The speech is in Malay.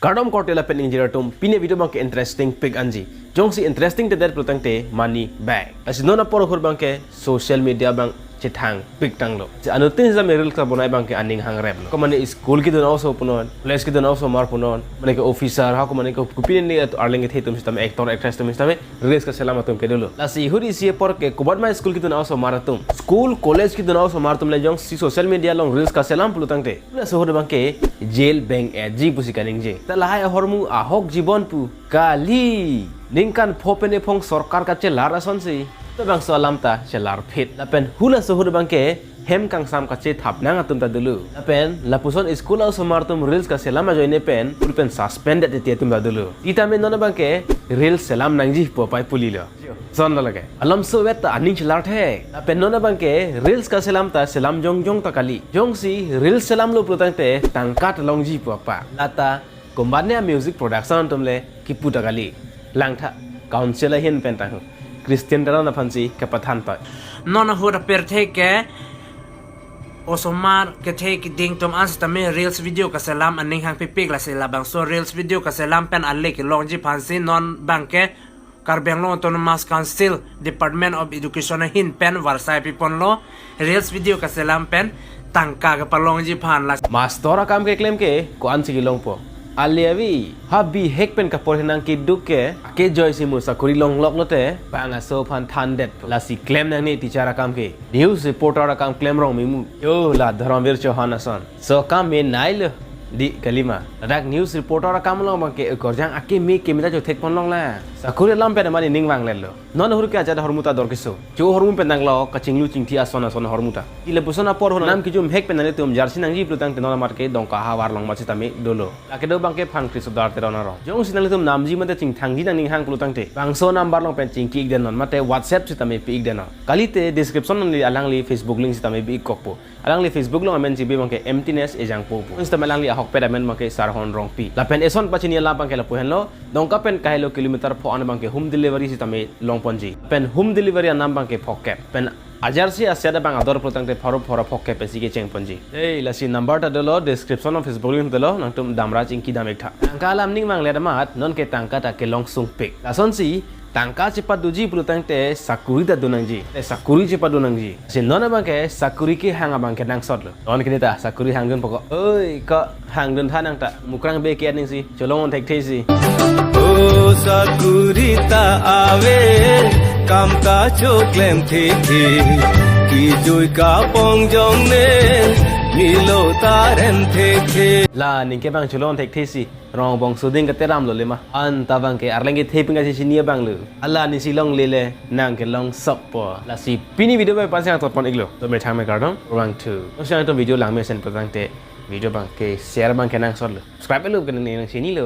Kardom korte la pening jiratum pine video bangke interesting pig anji. Jong si interesting te der prutang te money bag. Asinona poro khur bangke social media bang cetang pig tanglo. Anu tin sa meril ka bonai bangke aning hang rep. Ko mane school ki don also punon, place ki don also mar punon. Mane ke officer ha ko mane ko kupin ni at arling the tum sistem actor actress tum sistem release ka selamatum ke dulu. La si huri si por ke kubad ma school ki don also maratum. School college ki don also martum le jong si social media long reels ka selam pulutang te. La so hur bangke jail bank ji pusi kaning je. Ta lahai hormu ahok jibon pu kali ningkan phopene phong sarkar ka che lar ason si. To bang solam ta chelar phit lapen hula sohur bangke hem kang sam ka che thap nang atum ta dulu lapen lapuson school also martum reels ka selama joine pen pulpen suspended te tum ta dulu ita men non bangke reels selam nang ji po pai pulilo son lage alam so wet ta aning chelar the lapen non bangke reels ka selam ta selam jong jong ta kali jong si reels selam lo prutang te tangkat long ji po pa lata kombane music production tumle kipu ta kali langtha council hin pen ta Christian darana phansi ke pathan pa non hura perthe ke osomar ke the ki ding tom ans tame reels video ka salam aning hang pipik la sela bang so reels video ka salam pen alle ki longji phansi non bangke Karbenglo Autonomous Council Department of Education hin pen warsai pipon lo reels video ka salam pen tangka ka palongji phan la mastora kam ke claim ke ko an sigi long po aliavi habi hek pen ka por hinang ki duke ke joy si musa kuri long lok lote panga so phan thandet la si claim nang ni teacher kam ke news reporter kam claim rong mi mu yo la dharamvir chauhan asan so kam me nail di kalima rak news reporter kam long bang ke korjang ake me ke mita jo thek pon long la sakuri lam pen mani ning wang lelo non hur ke aja hormuta dor kiso jo hormu pen nang lo ka chinglu chingthi asona son hormuta ile busona por hon nam ki jum hek pen nale tum jarsi nang ji plutang te non mar ke dong ka ha war long ma chi tami dolo ake do bang ke phan kriso dar te ron ro jong sinang tum nam ji mate ching thang ji nang ning hang plutang te bang so number long pen ching ki ik den non mate whatsapp chi tami pi ik den kali te description li alang li facebook link chi tami bi kokpo alang li facebook long amen ji be bang ke emptiness ejang po insta alang li ahok pedamen bang ke sar hon rong pi la pen eson pachini la bang ke la puhen lo dong ka pen kahelo kilometer pho an bang ke home delivery si tami long ponji pen home delivery an nam bang ke phok ke pen ajar si asyada bang ador protang te phoro phok ke pe si ke cheng ponji ei la si number ta dolo description of facebook link dolo nang tum damra ching ki dam ek tha tangka lam ning mang le damat non ke tangka ta ke long sung pik la son si tangka cepat duji prutang te sakuri da donang ji te sakuri cepat donang ji si non bang ke sakuri ki hang bang ke nang sot lo non ke ta sakuri hang dun pokok oi ka hang dun tha nang ta mukrang be ke ning si cholong thek the si o sakuri ta ave kam ka cho klem the ki joi ka pong jong ne milo taren the la ning ke bang cholong thek the si rong bong suding ke teram lo le ma an ta bang ke arleng ke theping ga si nia bang lu ala ni si long le le nang ke long sop po la si pini video ba pasang tot pon iglo to me thang me kardon rang tu no sang to video lang me sen prang te video bang ke share bang ke nang sot lo subscribe lu ke nang si ni lo